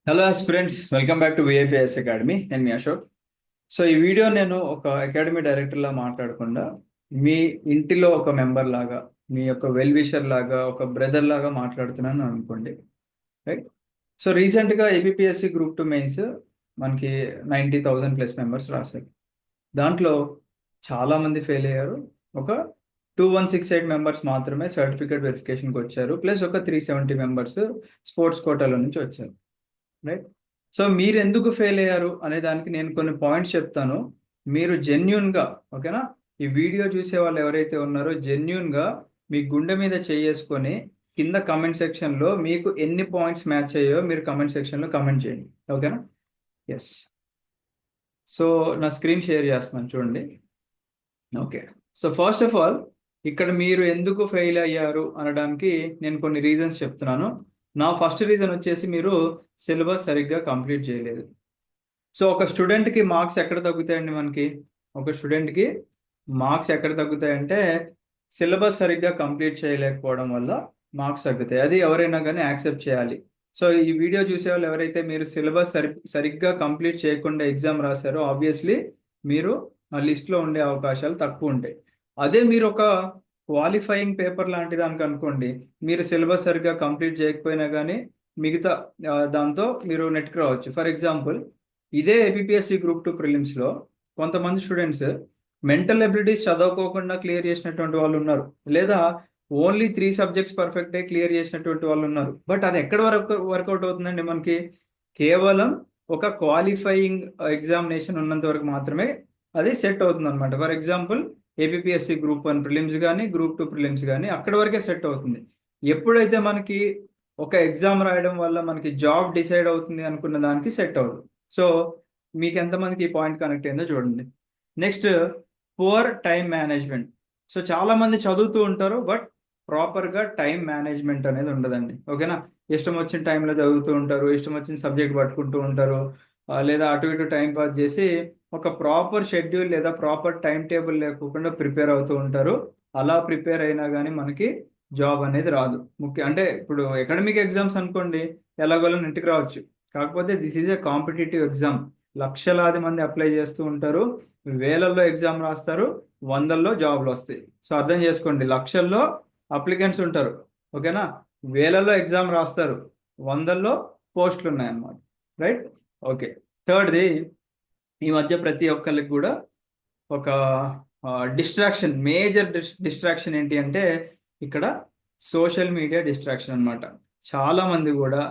Hello friends, welcome back to VIPS academy. నేను మీ Ashok. So ఈ video నేను ఒక అకాడమీ డైరెక్టర్లా మాట్లాడకుండా మీ ఇంటిలో ఒక మెంబర్ లాగా, మీ యొక్క వెల్ విషర్ లాగా, ఒక బ్రదర్ లాగా మాట్లాడుతున్నాను అనుకోండి. రైట్. సో రీసెంట్గా ఏబిపిఎస్సి గ్రూప్ 2 మెయిన్స్ మనకి 90,000+ మెంబర్స్ రాశారు. దాంట్లో చాలామంది ఫెయిల్ అయ్యారు. ఒక 2168 మెంబర్స్ మాత్రమే సర్టిఫికేట్ వెరిఫికేషన్కి వచ్చారు. ప్లస్ ఒక 370 మెంబర్స్ స్పోర్ట్స్ కోటాలో నుంచి వచ్చారు. రైట్. సో మీరు ఎందుకు ఫెయిల్ అయ్యారు అనే దానికి నేను కొన్ని పాయింట్స్ చెప్తాను. మీరు జెన్యున్గా, ఓకేనా, ఈ వీడియో చూసే వాళ్ళు ఎవరైతే ఉన్నారో జెన్యున్గా మీ గుండె మీద చేసుకొని కింద కమెంట్ సెక్షన్లో మీకు ఎన్ని పాయింట్స్ మ్యాచ్ అయ్యాయో మీరు కమెంట్ సెక్షన్లో కమెంట్ చేయండి. ఓకేనా? ఎస్. సో నా స్క్రీన్ షేర్ చేస్తున్నాను, చూడండి. Okay. So first of all, ఇక్కడ మీరు ఎందుకు ఫెయిల్ అయ్యారు అనడానికి నేను కొన్ని రీజన్స్ చెప్తున్నాను. నా ఫస్ట్ రీజన్ వచ్చేసి మీరు సిలబస్ సరిగ్గా కంప్లీట్ చేయలేదు. సో ఒక స్టూడెంట్కి మార్క్స్ ఎక్కడ తగ్గుతాయండి? ఒక స్టూడెంట్కి మార్క్స్ ఎక్కడ తగ్గుతాయంటే సిలబస్ సరిగ్గా కంప్లీట్ చేయలేకపోవడం వల్ల మార్క్స్ తగ్గుతాయి. అది ఎవరైనా కానీ యాక్సెప్ట్ చేయాలి. సో ఈ వీడియో చూసే వాళ్ళు ఎవరైతే మీరు సిలబస్ సరిగ్గా కంప్లీట్ చేయకుండా ఎగ్జామ్ రాశారో ఆబ్వియస్లీ మీరు ఆ లిస్ట్లో ఉండే అవకాశాలు తక్కువ ఉంటాయి. అదే మీరు ఒక క్వాలిఫైయింగ్ పేపర్ లాంటి దానికి అనుకోండి, మీరు సిలబస్ సరిగ్గా కంప్లీట్ చేయకపోయినా కానీ మిగతా దాంతో మీరు నెట్కి రావచ్చు. ఫర్ ఎగ్జాంపుల్, ఇదే ఏపీఎస్సి గ్రూప్ 2 ప్రిలిమ్స్లో కొంతమంది స్టూడెంట్స్ మెంటల్ ఎబిలిటీస్ చదవకోకుండా క్లియర్ చేసినటువంటి వాళ్ళు ఉన్నారు, లేదా ఓన్లీ 3 సబ్జెక్ట్స్ పర్ఫెక్టే క్లియర్ చేసినటువంటి వాళ్ళు ఉన్నారు. బట్ అది ఎక్కడ వరకు వర్కౌట్ అవుతుందండి? మనకి కేవలం ఒక క్వాలిఫైయింగ్ ఎగ్జామినేషన్ ఉన్నంత వరకు మాత్రమే అది సెట్ అవుతుంది అనమాట. For example, APSC group 1 prelims కానీ గ్రూప్ 2 ప్రిలిమ్స్ కానీ అక్కడ వరకే సెట్ అవుతుంది. ఎప్పుడైతే మనకి ఒక ఎగ్జామ్ రాయడం వల్ల మనకి జాబ్ డిసైడ్ అవుతుంది అనుకున్న దానికి సెట్ అవ్వదు. సో మీకు ఎంతమందికి ఈ పాయింట్ కనెక్ట్ అయిందో చూడండి. Next, poor time management. So చాలా మంది చదువుతూ ఉంటారు, బట్ ప్రాపర్గా టైం మేనేజ్మెంట్ అనేది ఉండదండి. ఓకేనా? ఇష్టం వచ్చిన టైంలో చదువుతూ ఉంటారు, ఇష్టం వచ్చిన సబ్జెక్ట్ పట్టుకుంటూ ఉంటారు, లేదా అటు ఇటు టైం పాస్ చేసి ఒక ప్రాపర్ షెడ్యూల్ లేదా ప్రాపర్ టైం టేబుల్ లేకుండా ప్రిపేర్ అవుతూ ఉంటారు. అలా ప్రిపేర్ అయినా కానీ మనకి జాబ్ అనేది రాదు. అంటే ఇప్పుడు అకాడమిక్ ఎగ్జామ్స్ అనుకోండి, ఎలాగోలా ఇంటికి రావచ్చు. కాకపోతే this is a competitive exam. లక్షలాది మంది అప్లై చేస్తూ ఉంటారు, వేలల్లో ఎగ్జామ్ రాస్తారు, వందల్లో జాబ్లు వస్తాయి. సో అర్థం చేసుకోండి, లక్షల్లో అప్లికెంట్స్ ఉంటారు, ఓకేనా, వేలల్లో ఎగ్జామ్ రాస్తారు, వందల్లో పోస్టులు ఉన్నాయన్నమాట. రైట్. ఓకే. థర్డ్ది, ఈ మధ్య ప్రతి ఒక్కరికి కూడా ఒక డిస్ట్రాక్షన్, మేజర్ డిస్ట్రాక్షన్ ఏంటి అంటే ఇక్కడ సోషల్ మీడియా డిస్ట్రాక్షన్ అనమాట. చాలా మంది కూడా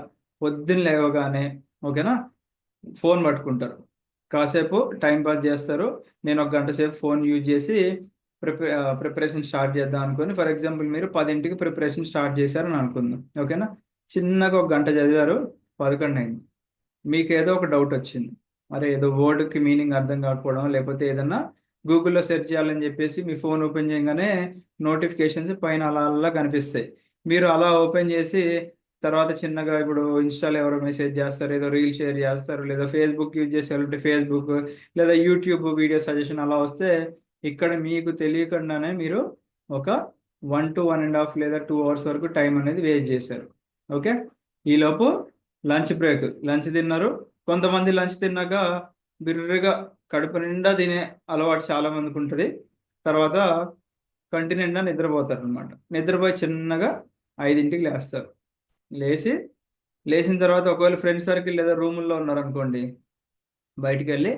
పొద్దున్న లేవగానే, ఓకేనా, ఫోన్ పట్టుకుంటారు, కాసేపు టైం పాస్ చేస్తారు. నేను ఒక గంట సేపు ఫోన్ యూజ్ చేసి ప్రిపరేషన్ స్టార్ట్ చేద్దాం అనుకుని, ఫర్ ఎగ్జాంపుల్ మీరు 10ంటికి ప్రిపరేషన్ స్టార్ట్ చేశారని అనుకుందాం, ఓకేనా. చిన్నగా ఒక గంట చదివారు, 11 అయింది. మీకు ఏదో ఒక డౌట్ వచ్చింది, అరే ఏదో వర్డ్కి మీనింగ్ అర్థం కాకపోవడం, లేకపోతే ఏదన్నా గూగుల్లో సెర్చ్ చేయాలని చెప్పేసి మీ ఫోన్ ఓపెన్ చేయగానే నోటిఫికేషన్స్ పైన అలా అలా కనిపిస్తాయి. మీరు అలా ఓపెన్ చేసి తర్వాత చిన్నగా ఇప్పుడు ఇన్స్టాలో ఎవరో మెసేజ్ చేస్తారు, ఏదో రీల్ షేర్ చేస్తారు, లేదా ఫేస్బుక్ యూజ్ చేసేవాళ్ళంటే ఫేస్బుక్, లేదా యూట్యూబ్ వీడియో సజెషన్ అలా వస్తే ఇక్కడ మీకు తెలియకుండానే మీరు ఒక 1 to 1.5 లేదా 2 అవర్స్ వరకు టైం అనేది వేస్ట్ చేశారు. ఓకే. ఈలోపు లంచ్ తిన్నారు. కొంతమంది లంచ్ తిన్నాక బిర్రుగా కడుపు నిండా తినే అలవాటు చాలా మందికి ఉంటుంది. తర్వాత కంటి నిండా నిద్రపోతారు అనమాట. నిద్రపోయి చిన్నగా 5ంటికి లేస్తారు. లేచిన తర్వాత ఒకవేళ ఫ్రెండ్ సర్కిల్ లేదా రూముల్లో ఉన్నారనుకోండి, బయటికి వెళ్ళి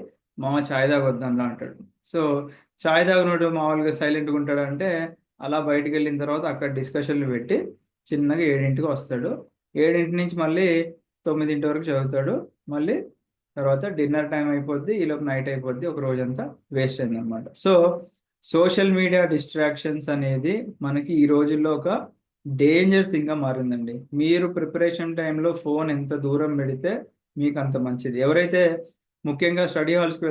మామ ఛాయ్ తాగొద్దాంలా అంటాడు. సో ఛాయ్ తాగినోడు మామూలుగా సైలెంట్గా ఉంటాడంటే అలా బయటికి వెళ్ళిన తర్వాత అక్కడ డిస్కషన్లు పెట్టి చిన్నగా 7ంటికి వస్తాడు. 7 నుంచి మళ్ళీ 9 వరకు చదువుతాడు. మళ్ళీ తర్వాత డిన్నర్ టైం అయిపోద్ది, ఈలోపు నైట్ అయిపోద్ది, ఒక రోజంతా వేస్ట్ అయింది అనమాట. సో సోషల్ మీడియా డిస్ట్రాక్షన్స్ అనేది మనకి ఈ రోజుల్లో ఒక డేంజర్ థింగ్గా మారిందండి. మీరు ప్రిపరేషన్ టైంలో ఫోన్ ఎంత దూరం పెడితే మీకు అంత మంచిది. ఎవరైతే ముఖ్యంగా స్టడీ హాల్స్కి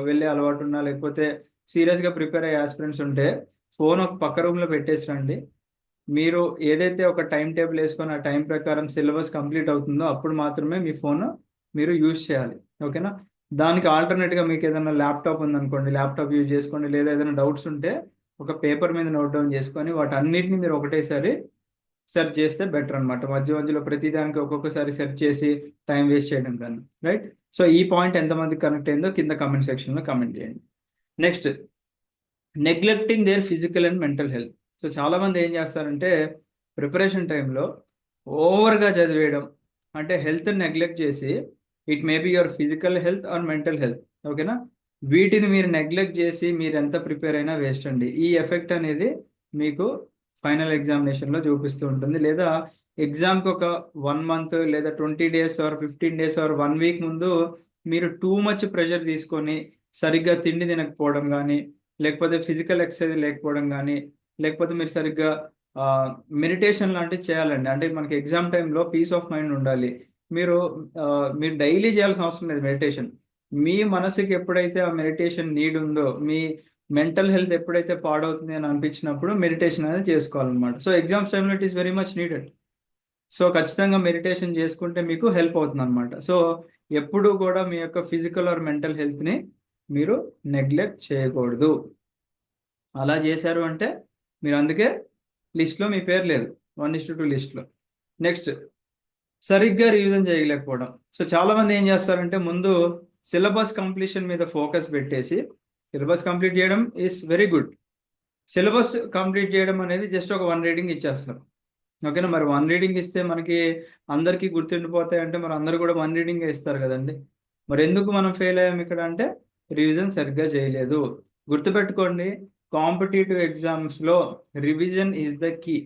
వెళ్ళే అలవాటు ఉన్నా, లేకపోతే సీరియస్గా ప్రిపేర్ అయ్యే ఆస్పిరెంట్స్ ఉంటే ఫోన్ ఒక పక్క రూమ్లో పెట్టేసి రండి. మీరు ఏదైతే ఒక టైం టేబుల్ వేసుకొని ఆ టైం ప్రకారం సిలబస్ కంప్లీట్ అవుతుందో అప్పుడు మాత్రమే మీ ఫోన్ మీరు యూజ్ చేయాలి. ఓకేనా? దానికి ఆల్టర్నేట్గా మీకు ఏదైనా ల్యాప్టాప్ ఉందనుకోండి, ల్యాప్టాప్ యూజ్ చేసుకోండి, లేదా ఏదైనా డౌట్స్ ఉంటే ఒక పేపర్ మీద నోట్ డౌన్ చేసుకొని వాటన్నిటిని మీరు ఒకటేసారి సెర్చ్ చేస్తే బెటర్ అనమాట. మధ్య మధ్యలో ప్రతిదానికి ఒక్కొక్కసారి సెర్చ్ చేసి టైం వేస్ట్ చేయడం కన్నా, రైట్? సో ఈ పాయింట్ ఎంతమందికి కనెక్ట్ అయిందో కింద కమెంట్ సెక్షన్లో కమెంట్ చేయండి. Next, neglecting their physical and mental health. So చాలామంది ఏం చేస్తారంటే ప్రిపరేషన్ టైంలో ఓవర్గా చదివేయడం, అంటే హెల్త్ని నెగ్లెక్ట్ చేసి, it may be your physical health or mental health, ఓకేనా, వీటిని మీరు నెగ్లెక్ట్ చేసి మీరు ఎంత ప్రిపేర్ అయినా వేస్ట్ అండి. ఈ ఎఫెక్ట్ అనేది మీకు ఫైనల్ ఎగ్జామినేషన్లో చూపిస్తూ ఉంటుంది. లేదా ఎగ్జామ్కి ఒక 1 మంత్ లేదా 20 days or 15 days or 1 week ముందు మీరు టూ మచ్ ప్రెషర్ తీసుకొని సరిగ్గా తిండి తినకపోవడం కానీ, లేకపోతే ఫిజికల్ ఎక్సర్సైజ్ లేకపోవడం కానీ, లేకపోతే మీరు సరిగ్గా మెడిటేషన్ లాంటివి చేయాలండి. అంటే మనకి ఎగ్జామ్ టైంలో పీస్ ఆఫ్ మైండ్ ఉండాలి. మీరు మీరు డైలీ చేయాల్సిన అవసరం లేదు మెడిటేషన్. మీ మనసుకి ఎప్పుడైతే ఆ మెడిటేషన్ నీడ్ ఉందో, మీ మెంటల్ హెల్త్ ఎప్పుడైతే పాడవుతుంది అని అనిపించినప్పుడు మెడిటేషన్ అనేది చేసుకోవాలన్నమాట. సో ఎగ్జామ్స్ టైంలో it is very much needed. So ఖచ్చితంగా మెడిటేషన్ చేసుకుంటే మీకు హెల్ప్ అవుతుంది అనమాట. సో ఎప్పుడు కూడా మీ యొక్క ఫిజికల్ ఆర్ మెంటల్ హెల్త్ని మీరు నెగ్లెక్ట్ చేయకూడదు. అలా చేశారు అంటే మీరు అందుకే లిస్ట్లో మీ పేరు లేదు, 1:2 లిస్ట్లో. నెక్స్ట్, సరిగ్గా రివిజన్ చేయలేకపోవడం. సో చాలామంది ఏం చేస్తారంటే ముందు సిలబస్ కంప్లీషన్ మీద ఫోకస్ పెట్టేసి, సిలబస్ కంప్లీట్ చేయడం is very good. Syllabus complete చేయడం అనేది జస్ట్ ఒక 1 రీడింగ్ ఇచ్చేస్తారు, ఓకేనా. మరి 1 రీడింగ్ ఇస్తే మనకి అందరికీ గుర్తుండిపోతాయి అంటే మరి అందరూ కూడా 1 రీడింగ్ ఇస్తారు కదండి. మరి ఎందుకు మనం ఫెయిల్ అయ్యాం ఇక్కడ అంటే రివిజన్ సరిగ్గా చేయలేదు. గుర్తుపెట్టుకోండి, కాంపిటేటివ్ ఎగ్జామ్స్లో రివిజన్ ఈజ్ ద కీ.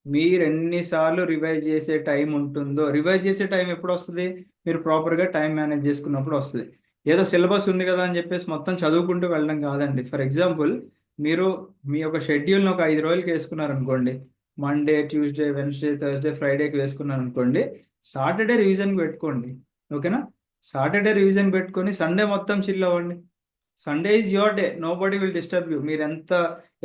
మీరు ఎన్నిసార్లు రివైజ్ చేసే టైం ఉంటుందో, రివైజ్ చేసే టైం ఎప్పుడు వస్తుంది? మీరు ప్రాపర్గా టైం మేనేజ్ చేసుకున్నప్పుడు వస్తుంది. ఏదో సిలబస్ ఉంది కదా అని చెప్పేసి మొత్తం చదువుకుంటూ వెళ్ళడం కాదండి. ఫర్ ఎగ్జాంపుల్, మీరు మీ యొక్క షెడ్యూల్ని ఒక 5 రోజులకి వేసుకున్నారనుకోండి, మండే, ట్యూస్డే, వెన్స్డే, థర్స్డే, ఫ్రైడేకి వేసుకున్నారనుకోండి, సాటర్డే రివిజన్కి పెట్టుకోండి, ఓకేనా. సాటర్డే రివిజన్ పెట్టుకొని సండే మొత్తం చిల్ అవ్వండి. Sunday is your day, nobody will disturb you. మీరు ఎంత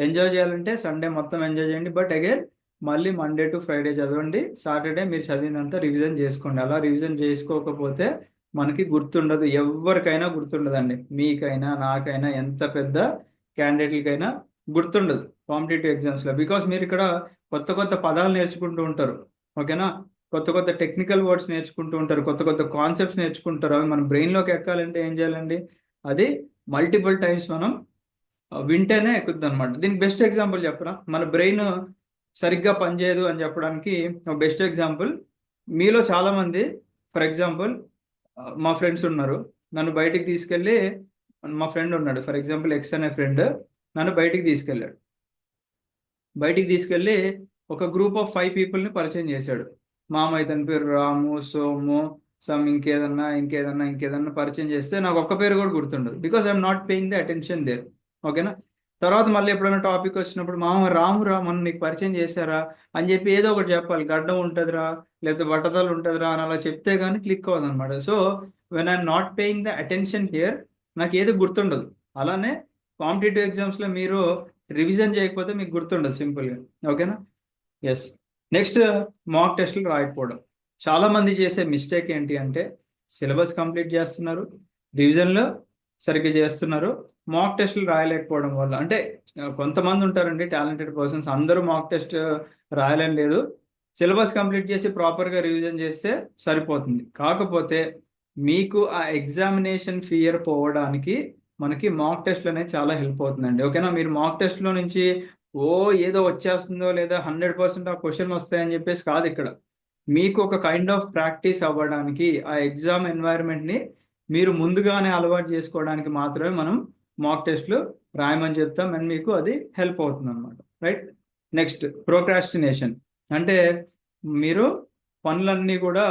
ఎంజాయ్ చేయాలంటే సండే మొత్తం ఎంజాయ్ చేయండి. బట్ అగైన్ మళ్ళీ మండే టు ఫ్రైడే చదవండి. సాటర్డే మీరు చదివినంత రివిజన్ చేసుకోండి. అలా రివిజన్ చేసుకోకపోతే మనకి గుర్తుండదు, ఎవరికైనా గుర్తుండదండి. మీకైనా, నాకైనా, ఎంత పెద్ద క్యాండిడేట్లకైనా గుర్తుండదు కాంపిటేటివ్ ఎగ్జామ్స్లో. బికాస్ మీరు ఇక్కడ కొత్త కొత్త పదాలు నేర్చుకుంటూ ఉంటారు, ఓకేనా. కొత్త కొత్త టెక్నికల్ వర్డ్స్ నేర్చుకుంటూ ఉంటారు, కొత్త కొత్త కాన్సెప్ట్స్ నేర్చుకుంటారు. అవి మన బ్రెయిన్లోకి ఎక్కాలంటే ఏం చేయాలండి? అది మల్టిపుల్ టైమ్స్ మనం వింటేనే ఎక్కుద్ది అనమాట. దీనికి బెస్ట్ ఎగ్జాంపుల్ చెప్పరా? మన బ్రెయిన్ సరిగ్గా పనిచేయదు అని చెప్పడానికి బెస్ట్ ఎగ్జాంపుల్, మీలో చాలామంది, ఫర్ ఎగ్జాంపుల్ మా ఫ్రెండ్స్ ఉన్నారు, నన్ను బయటికి తీసుకెళ్ళి, మా ఫ్రెండ్ ఉన్నాడు ఫర్ ఎగ్జాంపుల్ ఎక్స్ అనే ఫ్రెండ్, నన్ను బయటికి తీసుకెళ్ళాడు. బయటికి తీసుకెళ్ళి ఒక గ్రూప్ ఆఫ్ 5 పీపుల్ని పరిచయం చేశాడు. మామయ్య తన పేరు రాము, సోము, సమ్ ఇంకేదన్నా పరిచయం చేస్తే నాకు ఒక్క పేరు కూడా గుర్తుండదు. Because I'm not paying the attention there, ఓకేనా. తర్వాత మళ్ళీ ఎప్పుడైనా టాపిక్ వచ్చినప్పుడు మామ రామురా మన నీకు పరిచయం చేశారా అని చెప్పి ఏదో ఒకటి చెప్పాలి. గడ్డం ఉంటుందిరా, లేకపోతే బట్టతలు ఉంటుందిరా అని అలా చెప్తే కానీ క్లిక్ అవ్వదు అనమాట. So when I'm not paying the attention here, నాకు ఏది గుర్తుండదు. అలానే కాంపిటేటివ్ ఎగ్జామ్స్లో మీరు రివిజన్ చేయకపోతే మీకు గుర్తుండదు సింపుల్గా, ఓకేనా. ఎస్. నెక్స్ట్, మాక్ టెస్టులు రాయకపోవడం. చాలామంది చేసే మిస్టేక్ ఏంటి అంటే సిలబస్ కంప్లీట్ చేస్తున్నారు, రివిజన్లో సరిగ్గా చేస్తున్నారు, మాక్ టెస్టులు రాయలేకపోవడం వల్ల. అంటే కొంతమంది ఉంటారండి టాలెంటెడ్ పర్సన్స్, అందరూ మాక్ టెస్ట్ రాయలేని లేదు. సిలబస్ కంప్లీట్ చేసి ప్రాపర్గా రివిజన్ చేస్తే సరిపోతుంది. కాకపోతే మీకు ఆ ఎగ్జామినేషన్ ఫియర్ పోవడానికి మనకి మాక్ టెస్ట్లు అనేది చాలా హెల్ప్ అవుతుందండి, ఓకేనా. మీరు మాక్ టెస్ట్లో నుంచి ఏదో వచ్చేస్తుందో లేదా 100% ఆ క్వశ్చన్ వస్తాయని చెప్పేసి కాదు ఇక్కడ. మీకు ఒక కైండ్ ఆఫ్ ప్రాక్టీస్ అవ్వడానికి, ఆ ఎగ్జామ్ ఎన్వైరన్మెంట్ని మీరు ముందుగానే అలవాటు చేసుకోవడానికి మాత్రమే మనం మాక్ టెస్ట్లు రాయమని చెప్తాం. అండ్ మీకు అది హెల్ప్ అవుతుంది అనమాట, రైట్. Next, procrastination. అంటే మీరు పనులన్నీ కూడా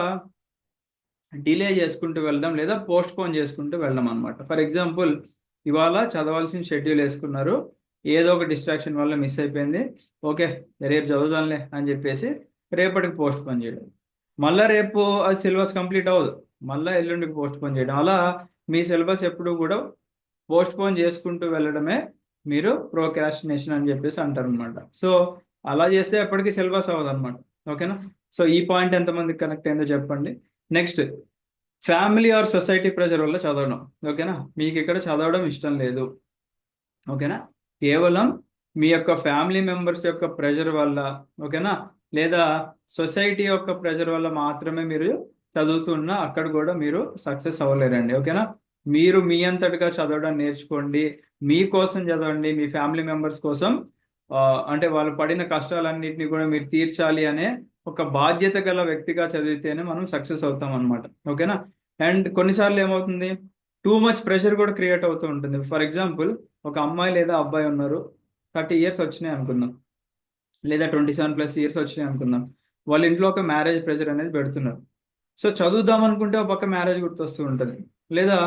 డిలే చేసుకుంటూ వెళ్ళడం లేదా పోస్ట్ పోన్ చేసుకుంటూ వెళ్ళడం అనమాట. ఫర్ ఎగ్జాంపుల్, ఇవాళ చదవాల్సిన షెడ్యూల్ వేసుకున్నారు, ఏదో ఒక డిస్ట్రాక్షన్ వల్ల మిస్ అయిపోయింది, ఓకే రేపు చదువుదాంలే అని చెప్పేసి రేపటికి పోస్ట్ పోన్ చేయడం. మళ్ళీ రేపు అది సిలబస్ కంప్లీట్ అవ్వదు, మళ్ళీ ఎల్లుండికి పోస్ట్ పోన్ చేయడం. అలా మీ సిలబస్ ఎప్పుడు కూడా పోస్ట్ పోన్ చేసుకుంటూ వెళ్ళడమే మీరు ప్రోక్రాస్టినేషన్ అని చెప్పేసి అంటారు అనమాట. సో అలా చేస్తే ఎప్పటికీ సిలబస్ అవ్వదు అనమాట, ఓకేనా. సో ఈ పాయింట్ ఎంతమందికి కనెక్ట్ అయిందో చెప్పండి. Next, family or society pressure వల్ల చదవడం, ఓకేనా. మీకు ఇక్కడ చదవడం ఇష్టం లేదు, ఓకేనా. కేవలం మీ యొక్క ఫ్యామిలీ మెంబర్స్ యొక్క ప్రెషర్ వల్ల, ఓకేనా, లేదా సొసైటీ యొక్క ప్రెషర్ వల్ల మాత్రమే మీరు చదువుతున్నా అక్కడ కూడా మీరు సక్సెస్ అవ్వలేరండి. ఓకేనా? మీరు మీ అంతటిగా చదవడం నేర్చుకోండి, మీకోసం చదవండి, మీ ఫ్యామిలీ మెంబర్స్ కోసం. అంటే వాళ్ళు పడిన కష్టాలన్నింటినీ కూడా మీరు తీర్చాలి అనే ఒక బాధ్యత గల వ్యక్తిగా చదివితేనే మనం సక్సెస్ అవుతాం అనమాట. ఓకేనా? అండ్ కొన్నిసార్లు ఏమవుతుంది, టూ మచ్ ప్రెషర్ కూడా క్రియేట్ అవుతూ ఉంటుంది. ఫర్ ఎగ్జాంపుల్, ఒక అమ్మాయి లేదా అబ్బాయి ఉన్నారు, 30 years వచ్చినాయి అనుకుందాం, లేదా 27+ years వచ్చినాయి అనుకుందాం. వాళ్ళ ఇంట్లో ఒక మ్యారేజ్ ప్రెషర్ అనేది పెడుతున్నారు. సో చదువుదాం అనుకుంటే ఒక పక్క మ్యారేజ్ గుర్తొస్తూ ఉంటుంది. లేదా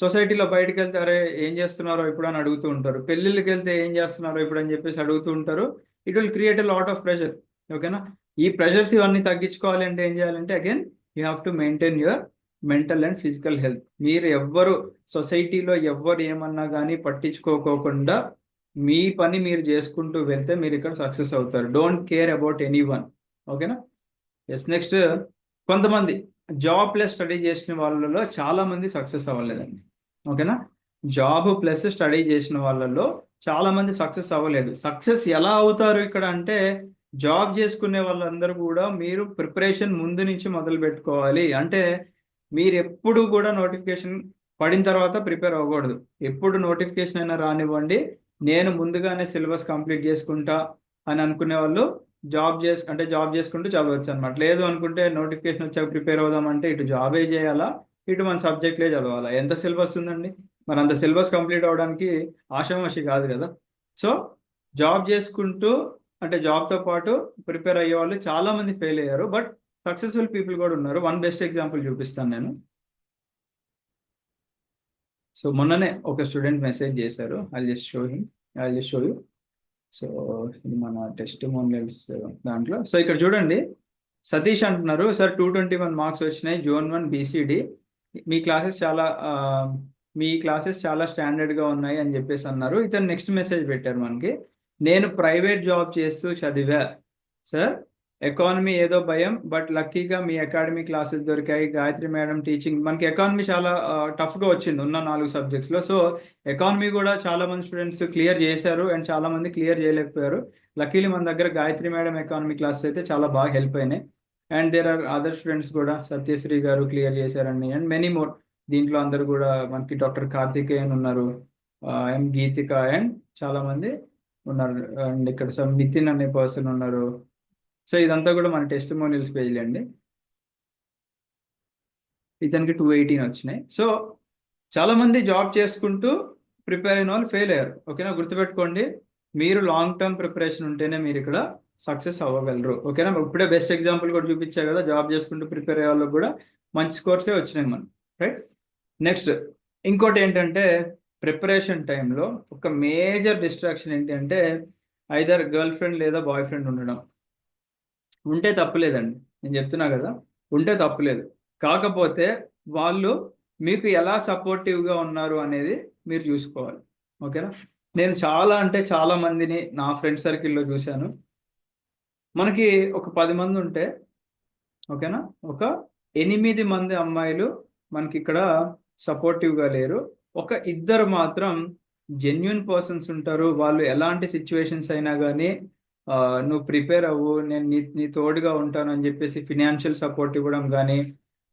సొసైటీలో బయటకు వెళ్తే అరే ఏం చేస్తున్నారో ఇప్పుడు అని అడుగుతూ ఉంటారు. పెళ్ళిళ్ళకి వెళ్తే ఏం చేస్తున్నారో ఇప్పుడు అని చెప్పేసి అడుగుతూ ఉంటారు. It will create a lot of pressure. ఓకేనా? ఈ ప్రెషర్స్ ఇవన్నీ తగ్గించుకోవాలి అంటే ఏం చేయాలంటే again you have to maintain your mental and physical health. మీరు ఎవ్వరు సొసైటీలో ఎవ్వరు ఏమన్నా కానీ పట్టించుకోకుండా మీ పని మీరు చేసుకుంటూ వెళ్తే మీరు ఇక్కడ సక్సెస్ అవుతారు. Don't care about any one. ఓకేనా? ఎస్. నెక్స్ట్, కొంతమంది జాబ్ ప్లస్ స్టడీ చేసిన వాళ్ళలో చాలా మంది సక్సెస్ అవ్వలేదండి. ఓకేనా? జాబ్ ప్లస్ స్టడీ చేసిన వాళ్ళలో చాలా మంది సక్సెస్ అవ్వలేదు. సక్సెస్ ఎలా అవుతారు ఇక్కడ అంటే, జాబ్ చేసుకునే వాళ్ళందరూ కూడా మీరు ప్రిపరేషన్ ముందు నుంచి మొదలు పెట్టుకోవాలి. అంటే మీరు ఎప్పుడు కూడా నోటిఫికేషన్ పడిన తర్వాత ప్రిపేర్ అవ్వకూడదు. ఎప్పుడు నోటిఫికేషన్ అయినా రానివ్వండి, నేను ముందుగానే సిలబస్ కంప్లీట్ చేసుకుంటా అని అనుకునే వాళ్ళు జాబ్ చేసుకుంటూ చదవచ్చు అనమాట. లేదు అనుకుంటే నోటిఫికేషన్ వచ్చాక ప్రిపేర్ అవుదాం అంటే ఇటు జాబే చేయాలా, ఇటు మన సబ్జెక్ట్లే చదవాలా. ఎంత సిలబస్ ఉందండి? మరి అంత సిలబస్ కంప్లీట్ అవడానికి ఆషామాషి కాదు కదా. సో జాబ్ చేసుకుంటూ, అంటే జాబ్తో పాటు ప్రిపేర్ అయ్యే వాళ్ళు చాలా మంది ఫెయిల్ అయ్యారు, బట్ సక్సెస్ఫుల్ పీపుల్ కూడా ఉన్నారు. వన్ బెస్ట్ ఎగ్జాంపుల్ చూపిస్తాను నేను. సో మొన్ననే ఒక స్టూడెంట్ మెసేజ్ చేశారు. I just show you. So ఇది మన టెస్టిమోనియల్స్ దాంట్లో. సో ఇక్కడ చూడండి, సతీష్ అంటున్నారు, సార్ 221 మార్క్స్ వచ్చినాయి, Zone 1 BCD. మీ క్లాసెస్ చాలా మీ క్లాసెస్ చాలా స్టాండర్డ్గా ఉన్నాయి అని చెప్పేసి అన్నారు. ఇతను నెక్స్ట్ మెసేజ్ పెట్టారు మనకి, నేను ప్రైవేట్ జాబ్ చేస్తూ చదివా సార్, ఎకానమీ ఏదో భయం, బట్ లక్కీగా మీ అకాడమీ క్లాసెస్ దొరికాయి. గాయత్రి మేడం టీచింగ్, మనకి ఎకానమీ చాలా టఫ్గా వచ్చింది ఉన్న 4 సబ్జెక్ట్స్లో. సో ఎకానమీ కూడా చాలా మంది స్టూడెంట్స్ క్లియర్ చేశారు అండ్ చాలా మంది క్లియర్ చేయలేకపోయారు. లక్కీలీ మన దగ్గర గాయత్రి మేడం ఎకానమీ క్లాసెస్ అయితే చాలా బాగా హెల్ప్ అయినాయి. And there are other students కూడా, సత్యశ్రీ గారు క్లియర్ చేశారండి, అండ్ మెనీ మోర్. దీంట్లో అందరూ కూడా మనకి డాక్టర్ కార్తికేయన్ ఉన్నారు, ఎం గీతిక, అండ్ చాలా మంది ఉన్నారు. అండ్ ఇక్కడ నితిన్ అనే పర్సన్ ఉన్నారు. సో ఇదంతా కూడా మన టెస్టిమోనియల్స్ పేజ్లే అండి. ఇతనికి 218 వచ్చినాయి. సో చాలా మంది జాబ్ చేసుకుంటూ ప్రిపేర్ అయిన వాళ్ళు ఫెయిల్ అయ్యారు. ఓకేనా? గుర్తుపెట్టుకోండి, మీరు లాంగ్ టర్మ్ ప్రిపరేషన్ ఉంటేనే మీరు ఇక్కడ సక్సెస్ అవ్వగలరు. ఓకేనా? ఇప్పుడే బెస్ట్ ఎగ్జాంపుల్ కూడా చూపించా కదా, జాబ్ చేసుకుంటూ ప్రిపేర్ అయ్యే వాళ్ళకి కూడా మంచి స్కోర్సే వచ్చినాయి మనం. రైట్? నెక్స్ట్, ఇంకోటి ఏంటంటే, ప్రిపరేషన్ టైంలో ఒక మేజర్ డిస్ట్రాక్షన్ ఏంటి అంటే, ఐదర్ గర్ల్ ఫ్రెండ్ లేదా బాయ్ ఫ్రెండ్ ఉండడం. ఉంటే తప్పులేదండి, నేను చెప్తున్నా కదా, ఉంటే తప్పులేదు. కాకపోతే వాళ్ళు మీకు ఎలా సపోర్టివ్గా ఉన్నారు అనేది మీరు చూసుకోవాలి. ఓకేనా? నేను చాలా అంటే చాలా మందిని నా ఫ్రెండ్ సర్కిల్లో చూశాను. మనకి ఒక 10 మంది ఉంటే, ఓకేనా, ఒక 8 మంది అమ్మాయిలు మనకి ఇక్కడ సపోర్టివ్గా లేరు. ఒక ఇద్దరు మాత్రం జెన్యున్ పర్సన్స్ ఉంటారు. వాళ్ళు ఎలాంటి సిచ్యువేషన్స్ అయినా కానీ నువ్వు ప్రిపేర్ అవ్వు, నేను నీ తోడుగా ఉంటాను అని చెప్పేసి ఫినాన్షియల్ సపోర్ట్ ఇవ్వడం కానీ,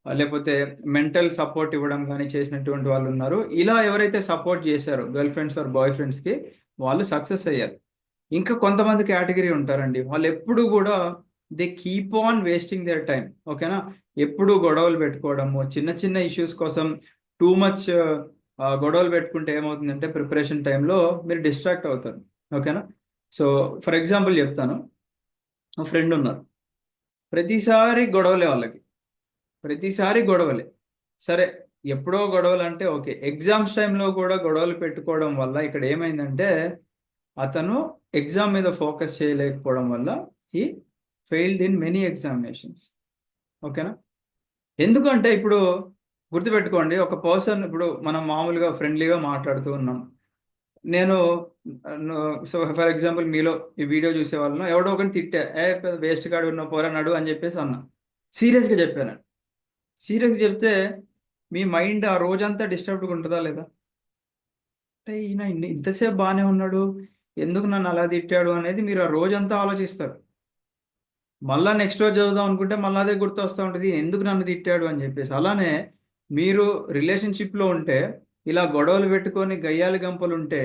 లేకపోతే మెంటల్ సపోర్ట్ ఇవ్వడం కానీ చేసినటువంటి వాళ్ళు ఉన్నారు. ఇలా ఎవరైతే సపోర్ట్ చేశారో గర్ల్ ఫ్రెండ్స్ ఆర్ బాయ్ ఫ్రెండ్స్కి, వాళ్ళు సక్సెస్ అయ్యారు. ఇంకా కొంతమంది కేటగిరీ ఉంటారండి, వాళ్ళు ఎప్పుడు కూడా they keep on wasting their time. ఓకేనా? ఎప్పుడు గొడవలు పెట్టుకోవడము, చిన్న చిన్న ఇష్యూస్ కోసం టూ మచ్ గొడవలు పెట్టుకుంటే ఏమవుతుందంటే ప్రిపరేషన్ టైంలో మీరు డిస్ట్రాక్ట్ అవుతారు. ఓకేనా? సో ఫర్ ఎగ్జాంపుల్ చెప్తాను, ఒక ఫ్రెండ్ ఉన్నారు, ప్రతిసారి గొడవలే వాళ్ళకి, ప్రతిసారి గొడవలే. సరే, ఎప్పుడో గొడవలు అంటే ఓకే, ఎగ్జామ్స్ టైంలో కూడా గొడవలు పెట్టుకోవడం వల్ల ఇక్కడ ఏమైందంటే అతను ఎగ్జామ్ మీద ఫోకస్ చేయలేకపోవడం వల్ల he failed in many examinations. ఓకేనా? ఎందుకంటే ఇప్పుడు గుర్తుపెట్టుకోండి, ఒక పర్సన్, ఇప్పుడు మనం మామూలుగా ఫ్రెండ్లీగా మాట్లాడుతూ ఉన్నాం. నేను సో ఫర్ ఎగ్జాంపుల్ మీలో ఈ వీడియో చూసే వాళ్ళను ఎవడో ఒకటి తిట్టా, వేస్ట్ గాడు ఉన్న పోరన్నాడు అని చెప్పేసి అన్నా. సీరియస్గా చెప్పాను. సీరియస్గా చెప్తే మీ మైండ్ ఆ రోజంతా డిస్టర్బ్డ్గా ఉంటుందా లేదా? అంటే ఈయన ఇంతసేపు బాగానే ఉన్నాడు, ఎందుకు నన్ను అలా తిట్టాడు అనేది మీరు ఆ రోజంతా ఆలోచిస్తారు. మళ్ళా నెక్స్ట్ రోజు చదువుదాం అనుకుంటే మళ్ళీ అదే గుర్తు వస్తూ ఉంటుంది, ఎందుకు నన్ను తిట్టాడు అని చెప్పేసి. అలానే మీరు రిలేషన్షిప్లో ఉంటే ఇలా గొడవలు పెట్టుకొని గయ్యాలి గంపలు ఉంటే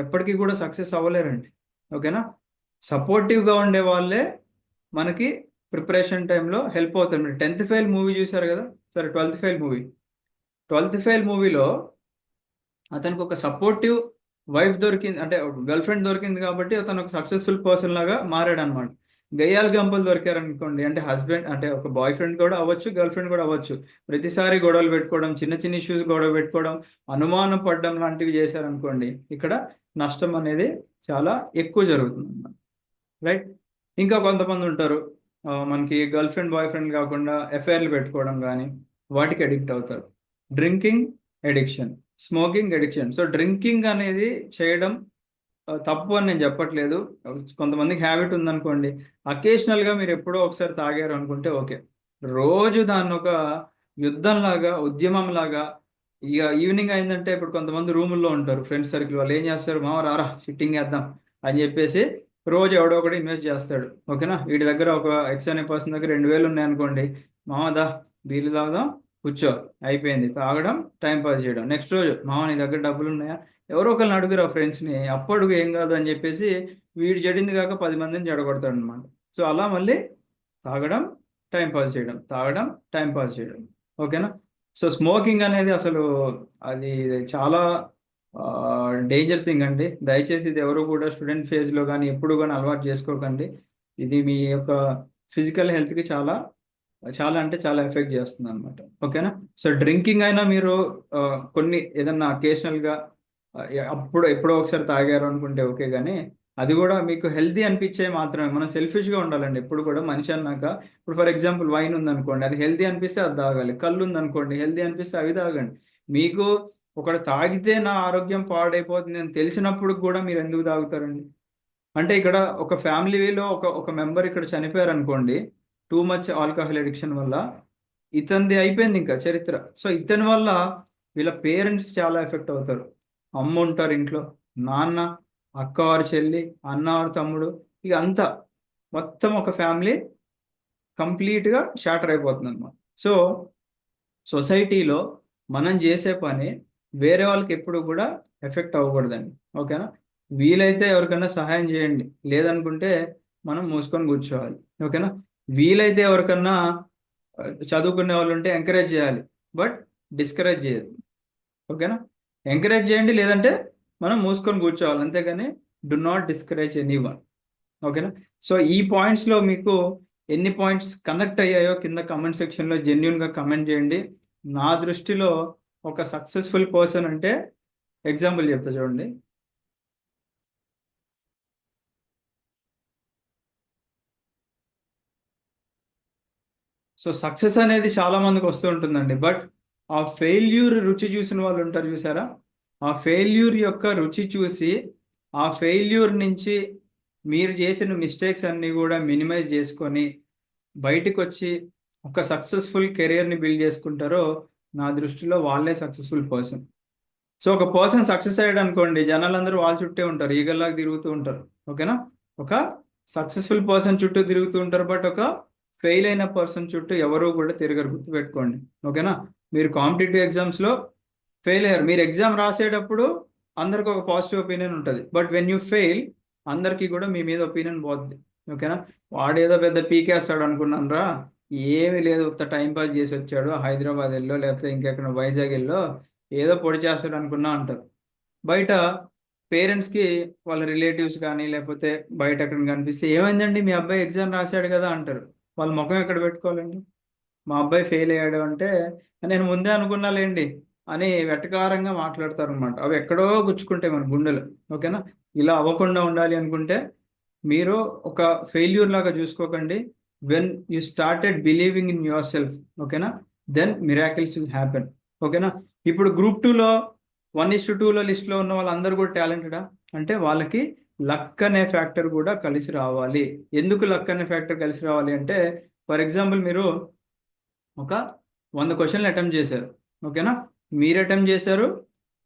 ఎప్పటికీ కూడా సక్సెస్ అవ్వలేరండి. ఓకేనా? సపోర్టివ్గా ఉండే వాళ్ళే మనకి ప్రిపరేషన్ టైంలో హెల్ప్ అవుతారు. మీరు 10th ఫెయిల్ మూవీ చూసారు కదా, సరే 12th fail movie. 12th fail మూవీలో అతనికి ఒక సపోర్టివ్ వైఫ్ దొరికింది, అంటే గర్ల్ ఫ్రెండ్ దొరికింది కాబట్టి అతను ఒక సక్సెస్ఫుల్ పర్సన్ లాగా మారాడు అనమాట. గయ్యాల గంపలు దొరికారనుకోండి, అంటే హస్బెండ్ అంటే ఒక బాయ్ ఫ్రెండ్ కూడా అవ్వచ్చు, గర్ల్ ఫ్రెండ్ కూడా అవ్వచ్చు, ప్రతిసారి గొడవలు పెట్టుకోవడం, చిన్న చిన్న ఇష్యూస్ గొడవ పెట్టుకోవడం, అనుమానం పడడం లాంటివి చేశారనుకోండి, ఇక్కడ నష్టం అనేది చాలా ఎక్కువ జరుగుతుంది అన్నమాట. రైట్? ఇంకా కొంతమంది ఉంటారు, మనకి గర్ల్ ఫ్రెండ్ బాయ్ ఫ్రెండ్ కాకుండా ఎఫ్ఐఆర్లు పెట్టుకోవడం కానీ వాటికి అడిక్ట్ అవుతారు. Drinking addiction, smoking addiction. So drinking అనేది చేయడం తప్పు అని నేను చెప్పట్లేదు. కొంతమందికి హ్యాబిట్ ఉందనుకోండి, అకేషనల్గా మీరు ఎప్పుడో ఒకసారి తాగారు అనుకుంటే ఓకే. రోజు దాన్ని ఒక యుద్ధంలాగా, ఉద్యమంలాగా, ఇక ఈవినింగ్ అయిందంటే ఇప్పుడు కొంతమంది రూముల్లో ఉంటారు ఫ్రెండ్స్ సర్కిల్, వాళ్ళు ఏం చేస్తారు, మామ రారా సిట్టింగ్ వేద్దాం అని చెప్పేసి రోజు ఎవడో ఒకటి ఇన్వెస్ట్ చేస్తాడు. ఓకేనా? వీడి దగ్గర ఒక ఎక్స్ అనే పర్సన్ దగ్గర 2000 ఉన్నాయనుకోండి, మామ దా బీర్లు తాగుదాం, కూర్చో, అయిపోయింది. తాగడం, టైం పాస్ చేయడం. నెక్స్ట్ రోజు, మామ నీ దగ్గర డబ్బులు ఉన్నాయా, ఎవరో ఒకరిని అడుగురు ఆ ఫ్రెండ్స్ని, అప్పుడు ఏం కాదు అని చెప్పేసి వీడు చెడింది కాక 10 మందిని చెడగొడతాడు అనమాట. సో అలా మళ్ళీ తాగడం, టైం పాస్ చేయడం, తాగడం, టైం పాస్ చేయడం. ఓకేనా? సో స్మోకింగ్ అనేది అసలు అది చాలా డేంజర్ థింగ్ అండి. దయచేసి ఇది ఎవరు కూడా స్టూడెంట్ ఫేజ్లో కానీ ఎప్పుడు కానీ అలవాటు చేసుకోకండి. ఇది మీ యొక్క ఫిజికల్ హెల్త్కి చాలా చాలా అంటే చాలా ఎఫెక్ట్ చేస్తుంది అనమాట. ఓకేనా? సో డ్రింకింగ్ అయినా మీరు కొన్ని ఏదన్నా అకేషనల్గా అప్పుడు ఎప్పుడో ఒకసారి తాగారు అనుకుంటే ఓకే, కానీ అది కూడా మీకు హెల్తీ అనిపించే మాత్రమే. మనం సెల్ఫిష్గా ఉండాలండి ఎప్పుడు కూడా మనిషి అన్నాక. ఇప్పుడు ఫర్ ఎగ్జాంపుల్ వైన్ ఉందనుకోండి, అది హెల్తీ అనిపిస్తే అది తాగాలి. కళ్ళు ఉందనుకోండి, హెల్తీ అనిపిస్తే అవి తాగండి. మీకు ఒకటి తాగితే నా ఆరోగ్యం పాడైపోతుంది అని తెలిసినప్పుడు కూడా మీరు ఎందుకు తాగుతారండి? అంటే ఇక్కడ ఒక ఫ్యామిలీలో ఒక ఒక మెంబర్ ఇక్కడ చనిపోయారు అనుకోండి, టూ మచ్ ఆల్కహాల్ ఎడిక్షన్ వల్ల, ఇతనిది అయిపోయింది ఇంకా చరిత్ర. సో ఇతని వల్ల వీళ్ళ పేరెంట్స్ చాలా ఎఫెక్ట్ అవుతారు. అమ్మ ఉంటారు ఇంట్లో, నాన్న, అక్క వారి చెల్లి, అన్న వారి తమ్ముడు, ఇక అంతా మొత్తం ఒక ఫ్యామిలీ కంప్లీట్గా షాటర్ అయిపోతుంది అనమాట. సో సొసైటీలో మనం చేసే పని వేరే వాళ్ళకి ఎప్పుడు కూడా ఎఫెక్ట్ అవ్వకూడదండి. ఓకేనా? వీలైతే ఎవరికైనా సహాయం చేయండి, లేదనుకుంటే మనం మూసుకొని కూర్చోవాలి. ఓకేనా? వీలైతే ఎవరికన్నా చదువుకునే వాళ్ళు ఉంటే ఎంకరేజ్ చేయాలి, బట్ డిస్కరేజ్ చేయదు. ఓకేనా? ఎంకరేజ్ చేయండి, లేదంటే మనం మూసుకొని కూర్చోవాలి, అంతేగాని do not discourage any one. ఓకేనా? సో ఈ పాయింట్స్లో మీకు ఎన్ని పాయింట్స్ కనెక్ట్ అయ్యాయో కింద కమెంట్ సెక్షన్లో జెన్యున్గా కమెంట్ చేయండి. నా దృష్టిలో ఒక సక్సెస్ఫుల్ పర్సన్ అంటే, ఎగ్జాంపుల్ చెప్తా చూడండి. సో సక్సెస్ అనేది చాలా మందికి వస్తూ ఉంటుందండి, బట్ ఆ ఫెయిల్యూర్ రుచి చూసిన వాళ్ళు ఉంటారు చూసారా, ఆ ఫెయిల్యూర్ యొక్క రుచి చూసి ఆ ఫెయిల్యూర్ నుంచి మీరు చేసిన మిస్టేక్స్ అన్నీ కూడా మినిమైజ్ చేసుకొని బయటికి వచ్చి ఒక సక్సెస్ఫుల్ కెరియర్ని బిల్డ్ చేసుకుంటారో, నా దృష్టిలో వాళ్ళే సక్సెస్ఫుల్ పర్సన్. సో ఒక పర్సన్ సక్సెస్ అయ్యాడు అనుకోండి, జనాలందరూ వాళ్ళ చుట్టే ఉంటారు, ఈగల్లాగా తిరుగుతూ ఉంటారు. ఓకేనా? ఒక సక్సెస్ఫుల్ పర్సన్ చుట్టూ తిరుగుతూ ఉంటారు, బట్ ఒక ఫెయిల్ అయిన పర్సన్ చుట్టూ ఎవరు కూడా తిరగరు, గుర్తుపెట్టుకోండి. ఓకేనా? మీరు కాంపిటేటివ్ ఎగ్జామ్స్లో ఫెయిల్ అయ్యారు, మీరు ఎగ్జామ్ రాసేటప్పుడు అందరికి ఒక పాజిటివ్ ఒపీనియన్ ఉంటుంది, బట్ వెన్ యూ ఫెయిల్ అందరికీ కూడా మీ మీద ఒపీనియన్ పోద్ది. ఓకేనా? వాడేదో పెద్ద పీకేస్తాడు అనుకున్నాను రా, ఏమీ లేదు, ఉత్త టైం పాస్ చేసి వచ్చాడు, హైదరాబాద్ వెళ్ళో లేకపోతే ఇంకెక్కడ వైజాగ్ వెళ్ళో ఏదో పొడి చేస్తాడు అనుకున్నా అంటారు. బయట పేరెంట్స్కి వాళ్ళ రిలేటివ్స్ కానీ లేకపోతే బయట ఎక్కడ కనిపిస్తే, ఏమైందండి మీ అబ్బాయి ఎగ్జామ్ రాశాడు కదా అంటారు. వాళ్ళ ముఖం ఎక్కడ పెట్టుకోవాలండి? మా అబ్బాయి ఫెయిల్ అయ్యాడు అంటే నేను ముందే అనుకున్నాలేండి అని వెటకారంగా మాట్లాడతారు అనమాట. అవి ఎక్కడో గుచ్చుకుంటాయి మన గుండెలు. ఓకేనా? ఇలా అవ్వకుండా ఉండాలి అనుకుంటే మీరు ఒక ఫెయిల్యూర్ లాగా చూసుకోకండి. When you started believing in yourself, ఓకేనా, దెన్ మిరాకిల్స్ విల్ హ్యాపెన్. ఓకేనా? ఇప్పుడు గ్రూప్ 2లో 1:2లో లిస్ట్లో ఉన్న వాళ్ళందరూ కూడా టాలెంటెడా అంటే వాళ్ళకి లక్ అనే ఫ్యాక్టర్ కూడా కలిసి రావాలి. ఎందుకు లక్ అనే ఫ్యాక్టర్ కలిసి రావాలి అంటే, ఫర్ ఎగ్జాంపుల్ మీరు ఒక 100 క్వశ్చన్లు అటెంప్ట్ చేశారు. ఓకేనా? మీరు అటెంప్ట్ చేశారు,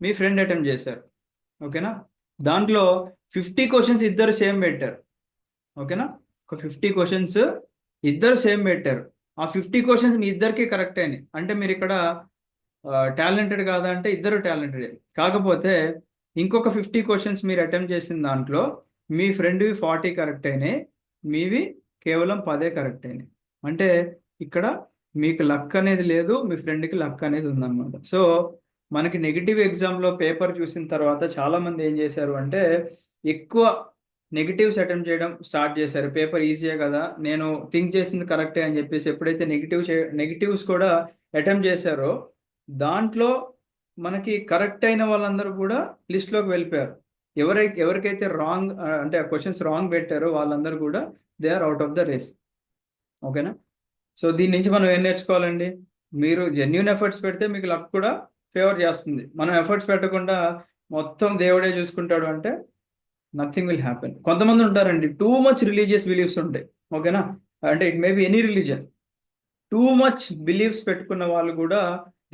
మీ ఫ్రెండ్ అటెంప్ట్ చేశారు. ఓకేనా? దాంట్లో 50 క్వశ్చన్స్ ఇద్దరు సేమ్ పెట్టారు. ఓకేనా? ఒక 50 క్వశ్చన్స్ ఇద్దరు సేమ్ పెట్టారు. ఆ 50 క్వశ్చన్స్ మీ ఇద్దరికి కరెక్ట్ అయినాయి అంటే మీరు ఇక్కడ టాలెంటెడ్ కాదా అంటే ఇద్దరు టాలెంటెడ్. కాకపోతే ఇంకొక 50 క్వశ్చన్స్ మీరు అటెంప్ట్ చేసిన దాంట్లో మీ ఫ్రెండ్వి 40 కరెక్ట్ అయినాయి, మీవి కేవలం 10 కరెక్ట్ అయినాయి. అంటే ఇక్కడ మీకు లక్ అనేది లేదు, మీ ఫ్రెండ్కి లక్ అనేది ఉందన్నమాట. సో మనకి నెగిటివ్ ఎగ్జామ్లో పేపర్ చూసిన తర్వాత చాలా మంది ఏం చేశారు అంటే ఎక్కువ నెగిటివ్స్ అటెంప్ట్ చేయడం స్టార్ట్ చేశారు. పేపర్ ఈజీయే కదా, నేను థింక్ చేసింది కరెక్టే అని చెప్పేసి ఎప్పుడైతే నెగిటివ్స్ కూడా అటెంప్ట్ చేశారో దాంట్లో మనకి కరెక్ట్ అయిన వాళ్ళందరూ కూడా లిస్ట్లోకి వెళ్ళిపోయారు. ఎవరికైతే రాంగ్ అంటే ఆ క్వశ్చన్స్ రాంగ్ పెట్టారో వాళ్ళందరూ కూడా they are out of the race. ఓకేనా? సో దీని నుంచి మనం ఏం నేర్చుకోవాలండి? మీరు జెన్యున్ ఎఫర్ట్స్ పెడితే మీకు లక్ కూడా ఫేవర్ చేస్తుంది. మనం ఎఫర్ట్స్ పెట్టకుండా మొత్తం దేవుడే చూసుకుంటాడు అంటే నథింగ్ విల్ హ్యాపెన్. కొంతమంది ఉంటారండి టూ మచ్ రిలీజియస్ బిలీఫ్స్ ఉంటాయి. ఓకేనా? అంటే it may be any religion. Too much beliefs పెట్టుకున్న వాళ్ళు కూడా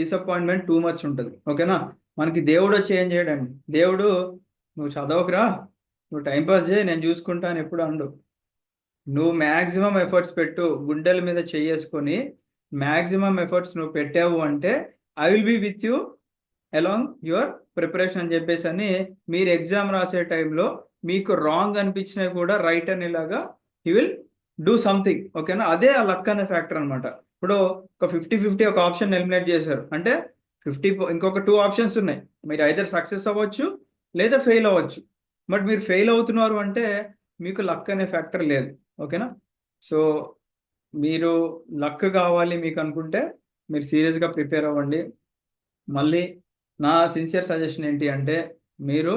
డిసప్పాయింట్మెంట్ టూ మచ్ ఉంటుంది. ఓకేనా? మనకి దేవుడు వచ్చి ఏం చేయడండి? దేవుడు నువ్వు చదవకురా, నువ్వు టైంపాస్ చేయి, నేను చూసుకుంటాను ఎప్పుడు అండు. నువ్వు మ్యాక్సిమం ఎఫర్ట్స్ పెట్టు, గుండెల మీద చేసుకొని మ్యాక్సిమం ఎఫర్ట్స్ నువ్వు పెట్టావు అంటే I will be with you along your preparation అని చెప్పేసి అని మీరు ఎగ్జామ్ రాసే టైంలో మీకు రాంగ్ అనిపించినా కూడా రైట్ అనేలాగా హీ విల్ డూ సంథింగ్. ఓకేనా? అదే ఆ లక్ అనే ఫ్యాక్టర్ అనమాట. ఇప్పుడు ఒక 50-50 ఒక ఆప్షన్ ఎలిమినేట్ చేశారు అంటే 50 ఇంకొక 2 ఆప్షన్స్ ఉన్నాయి. మీరు ఐదర్ సక్సెస్ అవ్వచ్చు లేదా ఫెయిల్ అవ్వచ్చు. బట్ మీరు ఫెయిల్ అవుతున్నారు అంటే మీకు లక్ అనే ఫ్యాక్టర్ లేదు. ఓకేనా? సో మీరు లక్ కావాలి మీకు అనుకుంటే మీరు సీరియస్గా ప్రిపేర్ అవ్వండి. మళ్ళీ నా సిన్సియర్ సజెషన్ ఏంటి అంటే మీరు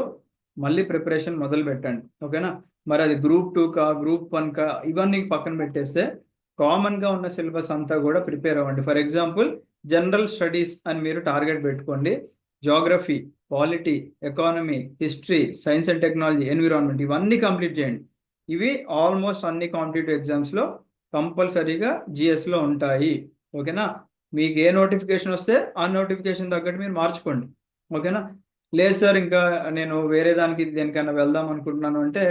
మళ్ళీ ప్రిపరేషన్ మొదలు పెట్టండి. ఓకేనా? మరి అది గ్రూప్ 2 కా గ్రూప్ 1 కా ఇవన్నీ పక్కన పెట్టేస్తే కామన్గా ఉన్న సిలబస్ అంతా కూడా ప్రిపేర్ అవ్వండి. ఫర్ ఎగ్జాంపుల్ జనరల్ స్టడీస్ అని మీరు టార్గెట్ పెట్టుకోండి. Geography, polity, economy, history, science and technology, environment ఇవన్నీ కంప్లీట్ చేయండి. ఇవి ఆల్మోస్ట్ అన్ని కాంపిటేటివ్ ఎగ్జామ్స్లో కంపల్సరీగా జిఎస్లో ఉంటాయి. ఓకేనా? మీకు ఏ నోటిఫికేషన్ వస్తే ఆ నోటిఫికేషన్ తగ్గట్టు మీరు మార్చుకోండి. ఓకేనా? లేదు సార్ ఇంకా నేను వేరే దానికి దేనికైనా వెళ్దాం అనుకుంటున్నాను అంటే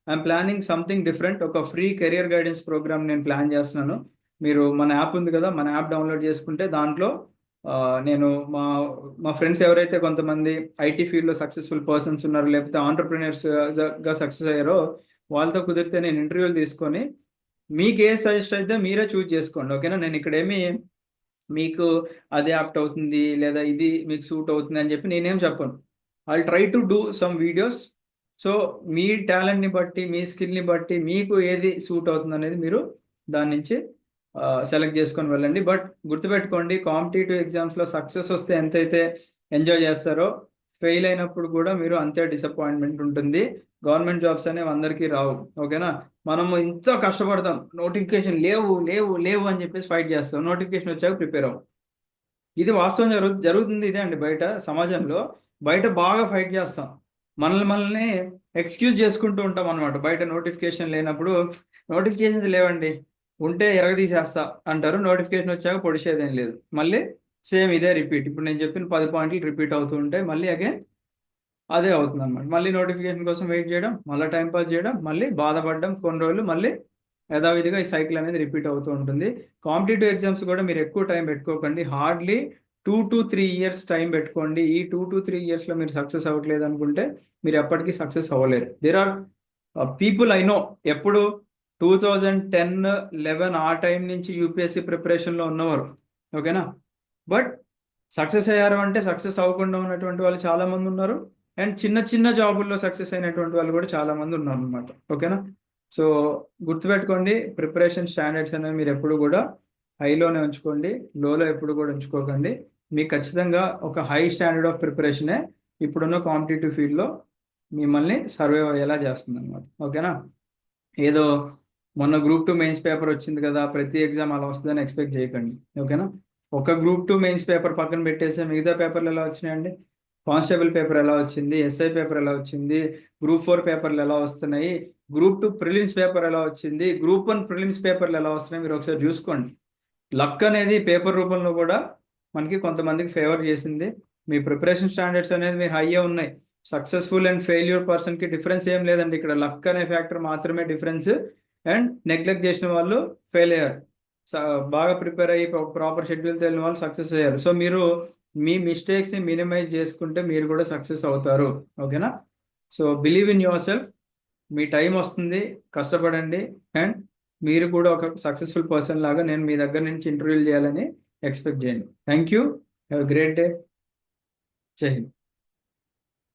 ఐఎమ్ ప్లానింగ్ సంథింగ్ డిఫరెంట్. ఒక ఫ్రీ కెరియర్ గైడెన్స్ ప్రోగ్రామ్ నేను ప్లాన్ చేస్తున్నాను. మీరు మన యాప్ ఉంది కదా, మన యాప్ డౌన్లోడ్ చేసుకుంటే దాంట్లో నేను మా మా ఫ్రెండ్స్ ఎవరైతే కొంతమంది ఐటీ ఫీల్డ్లో సక్సెస్ఫుల్ పర్సన్స్ ఉన్నారు లేకపోతే ఆంటర్ప్రినర్స్గా సక్సెస్ అయ్యారో వాళ్ళతో కుదిరితే నేను ఇంటర్వ్యూలు తీసుకొని మీకు ఏ సజెస్ట్ అయితే మీరే చూజ్ చేసుకోండి. ఓకేనా? నేను ఇక్కడ ఏమి మీకు అదే యాప్ట్ అవుతుంది లేదా ఇది మీకు సూట్ అవుతుంది అని చెప్పి నేనేం చెప్పను. I try to do some videos. So మీ టాలెంట్ని బట్టి మీ స్కిల్ని బట్టి మీకు ఏది సూట్ అవుతుంది అనేది మీరు దాని నుంచి సెలెక్ట్ చేసుకొని వెళ్ళండి. బట్ గుర్తుపెట్టుకోండి, కాంపిటేటివ్ ఎగ్జామ్స్లో సక్సెస్ వస్తే ఎంతైతే ఎంజాయ్ చేస్తారో ఫెయిల్ అయినప్పుడు కూడా మీరు అంతే డిసప్పాయింట్మెంట్ ఉంటుంది. గవర్నమెంట్ జాబ్స్ అనేవి అందరికీ రావు. ఓకేనా? మనము ఇంత కష్టపడతాం, నోటిఫికేషన్ లేవు లేవు లేవు అని చెప్పేసి ఫైట్ చేస్తాం, నోటిఫికేషన్ వచ్చాక ప్రిపేర్ అవ్వం. ఇది వాస్తవం జరుగుతుంది. ఇదే అండి బయట సమాజంలో బయట బాగా ఫైట్ చేస్తాం, మనల్ని ఎక్స్క్యూజ్ చేసుకుంటూ ఉంటాం అనమాట. బయట నోటిఫికేషన్ లేనప్పుడు నోటిఫికేషన్స్ లేవండి, ఉంటే ఎరగదీసేస్తా అంటారు, నోటిఫికేషన్ వచ్చాక పొడిచేదేం లేదు, మళ్ళీ సేమ్ ఇదే రిపీట్. ఇప్పుడు నేను చెప్పిన 10 పాయింట్లు రిపీట్ అవుతూ ఉంటాయి, మళ్ళీ అగైన్ అదే అవుతుంది అనమాట. మళ్ళీ నోటిఫికేషన్ కోసం వెయిట్ చేయడం, మళ్ళీ టైం పాస్ చేయడం, మళ్ళీ బాధపడడం కొన్ని రోజులు, మళ్ళీ యథావిధిగా ఈ సైకిల్ అనేది రిపీట్ అవుతూ ఉంటుంది. కాంపిటేటివ్ ఎగ్జామ్స్ కూడా మీరు ఎక్కువ టైం పెట్టుకోకండి, హార్డ్లీ 2 to 3 years టైం పెట్టుకోండి. ఈ 2 to 3 yearsలో మీరు సక్సెస్ అవ్వట్లేదు అనుకుంటే మీరు ఎప్పటికీ సక్సెస్ అవ్వలేరు. There are people I know ఎప్పుడు 2010-11 ఆ టైం నుంచి యూపీఎస్సీ ప్రిపరేషన్లో ఉన్నవారు. ఓకేనా? బట్ సక్సెస్ అయ్యారు అంటే సక్సెస్ అవ్వకుండా ఉన్నటువంటి వాళ్ళు చాలా మంది ఉన్నారు, అండ్ చిన్న చిన్న జాబుల్లో సక్సెస్ అయినటువంటి వాళ్ళు కూడా చాలా మంది ఉన్నారు అనమాట. ఓకేనా? సో గుర్తుపెట్టుకోండి, ప్రిపరేషన్ స్టాండర్డ్స్ అనేవి మీరు ఎప్పుడు కూడా హైలోనే ఉంచుకోండి, లోలో ఎప్పుడు కూడా ఉంచుకోకండి. మీకు ఖచ్చితంగా ఒక హై స్టాండర్డ్ ఆఫ్ ప్రిపరేషనే ఇప్పుడున్న కాంపిటేటివ్ ఫీల్డ్లో మిమ్మల్ని సర్వైవ్ అయ్యేలా చేస్తుంది అనమాట. ఓకేనా? ఏదో మొన్న గ్రూప్ 2 మెయిన్స్ పేపర్ వచ్చింది కదా, ప్రతి ఎగ్జామ్ అలా వస్తుందని ఎక్స్పెక్ట్ చేయకండి. ఓకేనా? ఒక గ్రూప్ 2 మెయిన్స్ పేపర్ పక్కన పెట్టేస్తే మిగతా పేపర్లు ఎలా వచ్చినాయండి? కానిస్టేబుల్ పేపర్ ఎలా వచ్చింది, ఎస్ఐ పేపర్ ఎలా వచ్చింది, గ్రూప్ 4 పేపర్లు ఎలా వస్తున్నాయి, గ్రూప్ 2 ప్రిలిమ్స్ పేపర్ ఎలా వచ్చింది, గ్రూప్ 1 ప్రిలిమ్స్ పేపర్లు ఎలా వస్తున్నాయి, మీరు ఒకసారి చూసుకోండి. లక్ అనేది పేపర్ రూపంలో కూడా మనకి కొంతమందికి ఫేవర్ చేసింది. మీ ప్రిపరేషన్ స్టాండర్డ్స్ అనేది మీరు హైయే ఉన్నాయి. సక్సెస్ఫుల్ అండ్ ఫెయిల్యూర్ పర్సన్కి డిఫరెన్స్ ఏం లేదండి, ఇక్కడ లక్ అనే ఫ్యాక్టర్ మాత్రమే డిఫరెన్స్. అండ్ నెగ్లెక్ట్ చేసిన వాళ్ళు ఫెయిల్ అయ్యారు. బాగా ప్రిపేర్ అయ్యి ప్రాపర్ షెడ్యూల్తో వెళ్ళిన వాళ్ళు సక్సెస్ అయ్యారు. సో మీరు మీ మిస్టేక్స్ని మినిమైజ్ చేసుకుంటే మీరు కూడా సక్సెస్ అవుతారు. ఓకేనా? So believe in your self. Me time వస్తుంది, కష్టపడండి. అండ్ మీరు కూడా ఒక సక్సెస్ఫుల్ పర్సన్ లాగా నేను మీ దగ్గర నుంచి ఇంటర్వ్యూలు చేయాలని ఎక్స్పెక్ట్ చేయండి. Thank you. Have great day. జై హింద్.